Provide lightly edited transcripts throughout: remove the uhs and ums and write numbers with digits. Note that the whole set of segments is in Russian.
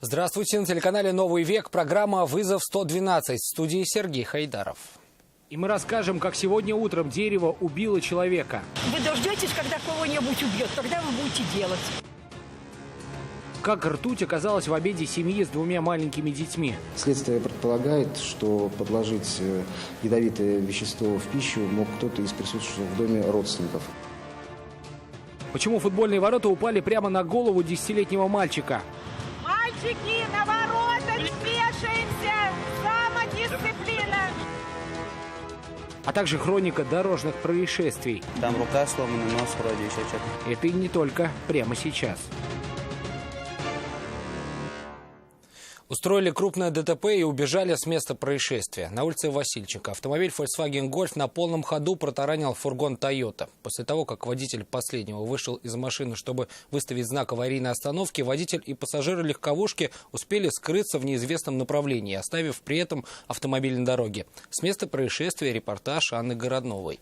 Здравствуйте, на телеканале «Новый век» программа «Вызов 112», в студии Сергей Хайдаров. И мы расскажем, как сегодня утром дерево убило человека. Вы дождетесь, когда кого-нибудь убьет, тогда вы будете делать. Как ртуть оказалась в обеде семьи с двумя маленькими детьми. Следствие предполагает, что подложить ядовитое вещество в пищу мог кто-то из присутствующих в доме родственников. Почему футбольные ворота упали прямо на голову 10-летнего мальчика? Мальчики, на ворота не вешаемся! Самодисциплина! А также хроника дорожных происшествий. Там рука сломана, нос вроде еще что-то. Это и не только прямо сейчас. Устроили крупное ДТП и убежали с места происшествия. На улице Васильченко автомобиль Volkswagen Golf на полном ходу протаранил фургон Toyota. После того, как водитель последнего вышел из машины, чтобы выставить знак аварийной остановки, водитель и пассажиры легковушки успели скрыться в неизвестном направлении, оставив при этом автомобиль на дороге. С места происшествия репортаж Анны Городновой.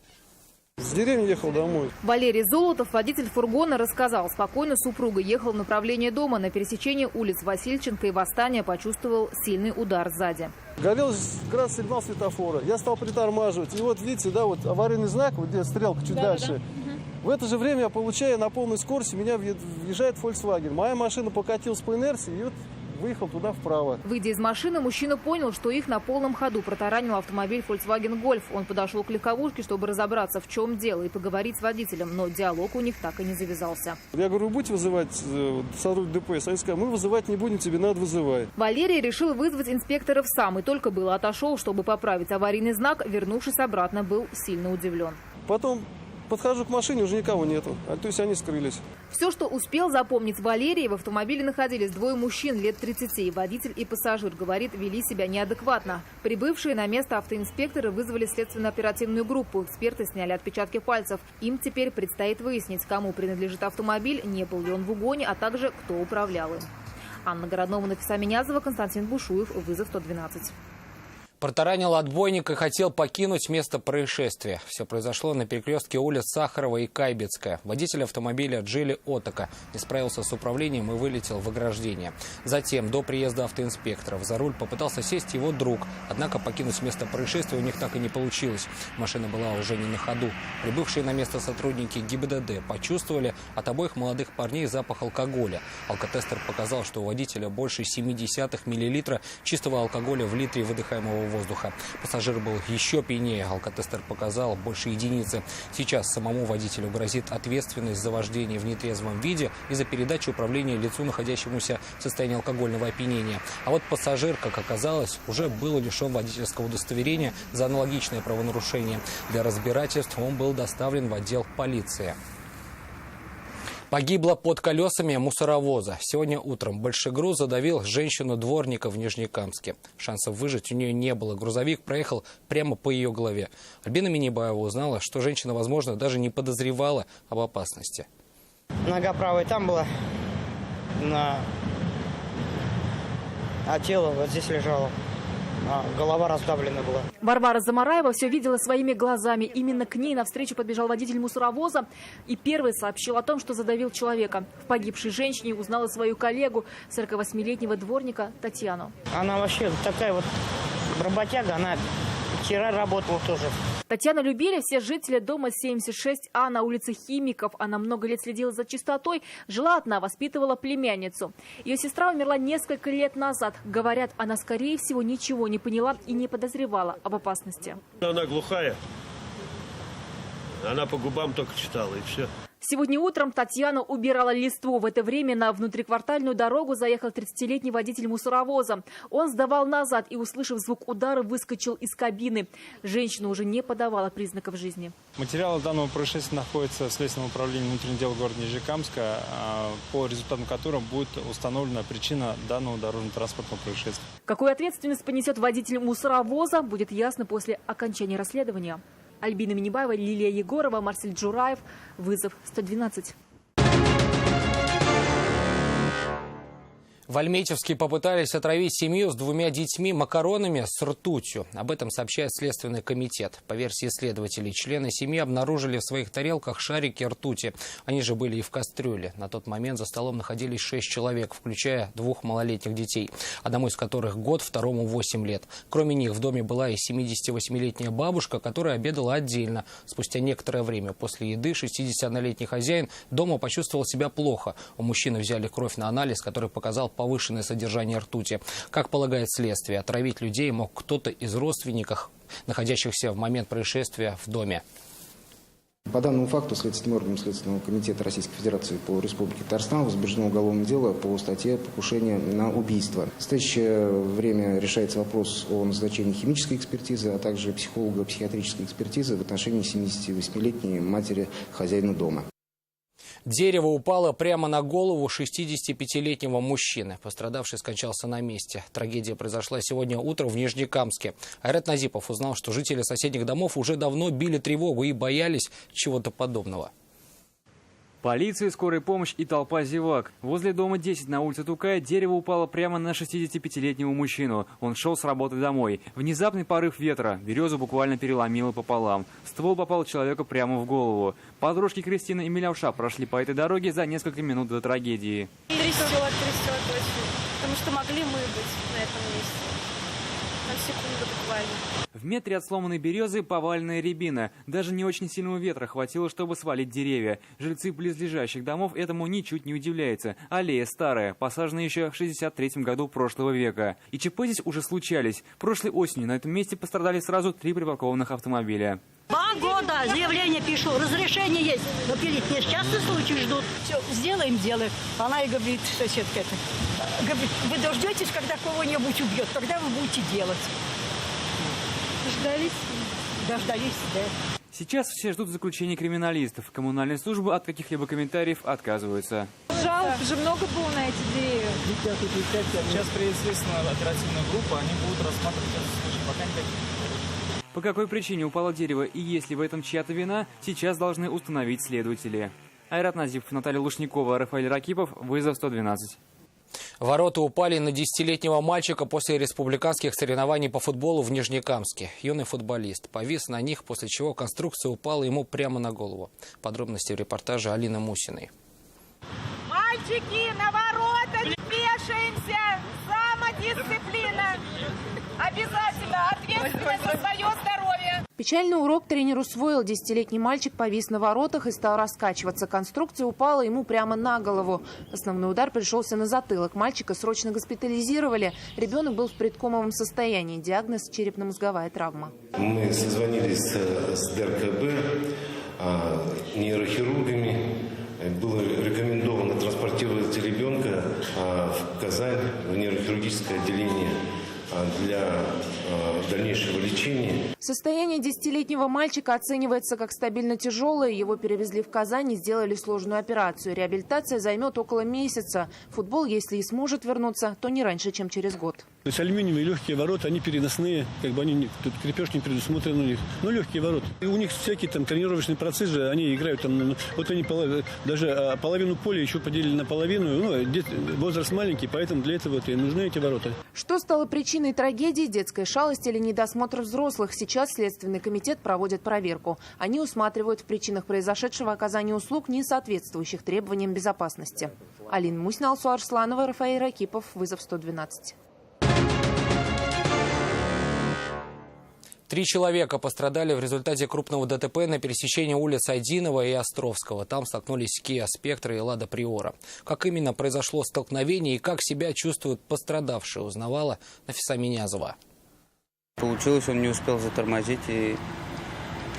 С деревни ехал домой. Валерий Золотов, водитель фургона, рассказал, спокойно супруга ехал в направлении дома. На пересечении улиц Васильченко и Восстания почувствовал сильный удар сзади. Горел красный сигнал светофора. Я стал притормаживать. И вот видите, да, вот аварийный знак, вот где стрелка чуть дальше. В это же время я получаю на полной скорости, меня въезжает Volkswagen. Моя машина покатилась по инерции и вот выехал туда вправо. Выйдя из машины, мужчина понял, что их на полном ходу протаранил автомобиль Volkswagen Golf. Он подошел к легковушке, чтобы разобраться, в чем дело, и поговорить с водителем, но диалог у них так и не завязался. Я говорю, вы будете вызывать сотрудник ДПС? Они сказали, мы вызывать не будем, тебе надо вызывать. Валерий решил вызвать инспекторов сам, и только было отошел, чтобы поправить аварийный знак, вернувшись обратно, был сильно удивлен. Потом подхожу к машине, уже никого нету. То есть они скрылись. Все, что успел запомнить Валерий, в автомобиле находились двое мужчин лет 30. Водитель и пассажир, говорит, вели себя неадекватно. Прибывшие на место автоинспекторы вызвали следственно-оперативную группу. Эксперты сняли отпечатки пальцев. Им теперь предстоит выяснить, кому принадлежит автомобиль, не был ли он в угоне, а также кто управлял им. Анна Городнова, Нафиса Минязова, Константин Бушуев. Вызов 112. Протаранил отбойник и хотел покинуть место происшествия. Все произошло на перекрестке улиц Сахарова и Кайбецкая. Водитель автомобиля Джили Отака не справился с управлением и вылетел в ограждение. Затем, до приезда автоинспекторов, за руль попытался сесть его друг. Однако покинуть место происшествия у них так и не получилось. Машина была уже не на ходу. Прибывшие на место сотрудники ГИБДД почувствовали от обоих молодых парней запах алкоголя. Алкотестер показал, что у водителя больше 0,7 мл чистого алкоголя в литре выдыхаемого воздуха. Пассажир был еще пьянее. Алкотестер показал больше единицы. Сейчас самому водителю грозит ответственность за вождение в нетрезвом виде и за передачу управления лицу, находящемуся в состоянии алкогольного опьянения. А вот пассажир, как оказалось, уже был лишен водительского удостоверения за аналогичное правонарушение. Для разбирательств он был доставлен в отдел полиции. Погибла под колесами мусоровоза. Сегодня утром большегруз задавил женщину-дворника в Нижнекамске. Шансов выжить у нее не было. Грузовик проехал прямо по ее голове. Альбина Минибаева узнала, что женщина, возможно, даже не подозревала об опасности. Нога правая там была, а тело вот здесь лежало. Голова раздавлена была. Варвара Замараева все видела своими глазами. Именно к ней навстречу подбежал водитель мусоровоза и первый сообщил о том, что задавил человека. В погибшей женщине узнала свою коллегу, 48-летнего дворника Татьяну. Она вообще такая вот работяга, она вчера работала тоже. Татьяну любили все жители дома 76А на улице Химиков. Она много лет следила за чистотой, жила одна, воспитывала племянницу. Ее сестра умерла несколько лет назад. Говорят, она, скорее всего, ничего не поняла и не подозревала об опасности. Она глухая. Она по губам только читала, и все. Сегодня утром Татьяна убирала листву. В это время на внутриквартальную дорогу заехал 30-летний водитель мусоровоза. Он сдавал назад и, услышав звук удара, выскочил из кабины. Женщина уже не подавала признаков жизни. Материалы данного происшествия находятся в Следственном управлении внутренних дел города Нижнекамска, по результатам которого будет установлена причина данного дорожно-транспортного происшествия. Какую ответственность понесет водитель мусоровоза, будет ясно после окончания расследования. Альбина Минибаева, Лилия Егорова, Марсель Джураев. Вызов 112. В Альметьевске попытались отравить семью с 2 детьми макаронами с ртутью. Об этом сообщает Следственный комитет. По версии следователей, члены семьи обнаружили в своих тарелках шарики ртути. Они же были и в кастрюле. На тот момент за столом находились 6 человек, включая 2 малолетних детей, одному из которых год, второму 8 лет. Кроме них в доме была и 78-летняя бабушка, которая обедала отдельно. Спустя некоторое время после еды 61-летний хозяин дома почувствовал себя плохо. У мужчины взяли кровь на анализ, который показал повышенное содержание ртути. Как полагает следствие, отравить людей мог кто-то из родственников, находящихся в момент происшествия в доме. По данному факту Следственным органом Следственного комитета Российской Федерации по Республике Татарстан возбуждено уголовное дело по статье «Покушение на убийство». В настоящее время решается вопрос о назначении химической экспертизы, а также психолого-психиатрической экспертизы в отношении 78-летней матери хозяина дома. Дерево упало прямо на голову 65-летнего мужчины. Пострадавший скончался на месте. Трагедия произошла сегодня утром в Нижнекамске. Айрат Назипов узнал, что жители соседних домов уже давно били тревогу и боялись чего-то подобного. Полиция, скорая помощь и толпа зевак. Возле дома 10 на улице Тукая дерево упало прямо на 65-летнего мужчину. Он шел с работы домой. Внезапный порыв ветра. Березу буквально переломило пополам. Ствол попал человеку прямо в голову. Подружки Кристина и Милявша прошли по этой дороге за несколько минут до трагедии. Трясет очень. Потому что могли мы быть на этом месте. На секунду буквально. В метре от сломанной березы поваленная рябина. Даже не очень сильного ветра хватило, чтобы свалить деревья. Жильцы близлежащих домов этому ничуть не удивляются. Аллея старая, посажена еще в 63-м году прошлого века. И ЧП здесь уже случались. Прошлой осенью на этом месте пострадали сразу 3 припаркованных автомобиля. 2 года заявление пишу, разрешение есть. Но перед несчастный случай ждут. Все, сделаем. Она и говорит, соседка это. Говорит, вы дождетесь, когда кого-нибудь убьет, тогда вы будете делать. Дождались, да. Сейчас все ждут заключения криминалистов. Коммунальные службы от каких-либо комментариев отказываются. Жалоб же много было на эти деревья. Сейчас приедет следственная оперативная группа, они будут рассматривать этот случай. Пока никаких. По какой причине упало дерево и есть ли в этом чья-то вина, сейчас должны установить следователи. Айрат Назипов, Наталья Лушникова, Рафаэль Ракипов. Вызов 112. Ворота упали на 10-летнего мальчика после республиканских соревнований по футболу в Нижнекамске. Юный футболист повис на них, после чего конструкция упала ему прямо на голову. Подробности в репортаже Алины Мусиной. Мальчики, на ворота вешаемся! Самодисциплина! Обязательно ответственность за свое здоровье! Печальный урок тренер усвоил. 10-летний мальчик повис на воротах и стал раскачиваться. Конструкция упала ему прямо на голову. Основной удар пришелся на затылок. Мальчика срочно госпитализировали. Ребенок был в предкомовом состоянии. Диагноз – черепно-мозговая травма. Мы созвонились с ДРКБ, нейрохирургами. Было рекомендовано транспортировать ребенка в Казань, в нейрохирургическое отделение для дальнейшего лечения. Состояние 10-летнего мальчика оценивается как стабильно тяжелое. Его перевезли в Казань и сделали сложную операцию. Реабилитация займет около месяца. Футбол, если и сможет вернуться, то не раньше, чем через год. То есть алюминиевые легкие ворота, они переносные, тут крепеж не предусмотрен у них. Но легкие ворота. И у них всякие там тренировочные процессы, они играют там, вот они даже половину поля еще поделили на половину. Возраст маленький, поэтому для этого и нужны эти ворота. Что стало причиной трагедии? Детская шалость или недосмотр взрослых? Сейчас Следственный комитет проводит проверку. Они усматривают в причинах произошедшего оказание услуг, не соответствующих требованиям безопасности. Алина Мусина, Алсу Арсланова, Рафаэль Ракипов. Вызов 112. 3 человека пострадали в результате крупного ДТП на пересечении улиц Айдинова и Островского. Там столкнулись Kia Spectra и Lada Priora. Как именно произошло столкновение и как себя чувствуют пострадавшие, узнавала Нафиса Минязова. Получилось, он не успел затормозить и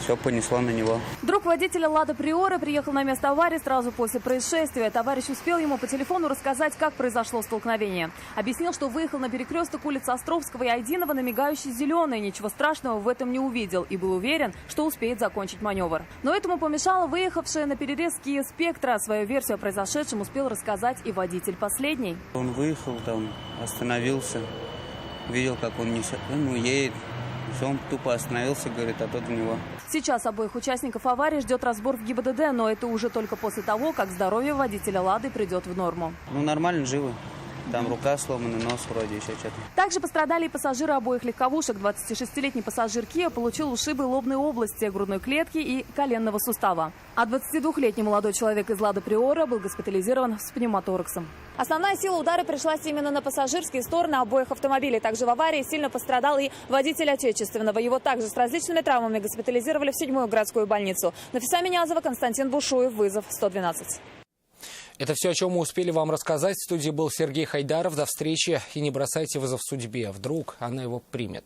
все понесло на него. Друг водителя Lada Priora приехал на место аварии сразу после происшествия. Товарищ успел ему по телефону рассказать, как произошло столкновение. Объяснил, что выехал на перекресток улиц Островского и Айдинова на мигающий зеленый. Ничего страшного в этом не увидел и был уверен, что успеет закончить маневр. Но этому помешала выехавшая на перерез Kia Spectra. Свою версию о произошедшем успел рассказать и водитель последний. Он выехал там, остановился, видел, как он едет. Все, он тупо остановился, говорит, а тот в него. Сейчас обоих участников аварии ждет разбор в ГИБДД, но это уже только после того, как здоровье водителя «Лады» придет в норму. Нормально, живы. Там рука сломана, нос вроде, еще что-то. Также пострадали и пассажиры обоих легковушек. 26-летний пассажир Kia получил ушибы лобной области, грудной клетки и коленного сустава. А 22-летний молодой человек из Лада Приора был госпитализирован с пневмотораксом. Основная сила удара пришлась именно на пассажирские стороны обоих автомобилей. Также в аварии сильно пострадал и водитель отечественного. Его также с различными травмами госпитализировали в 7-ю городскую больницу. Нафиса Минязова, Константин Бушуев, вызов 112. Это все, о чем мы успели вам рассказать. В студии был Сергей Хайдаров. До встречи. И не бросайте вызов судьбе. Вдруг она его примет.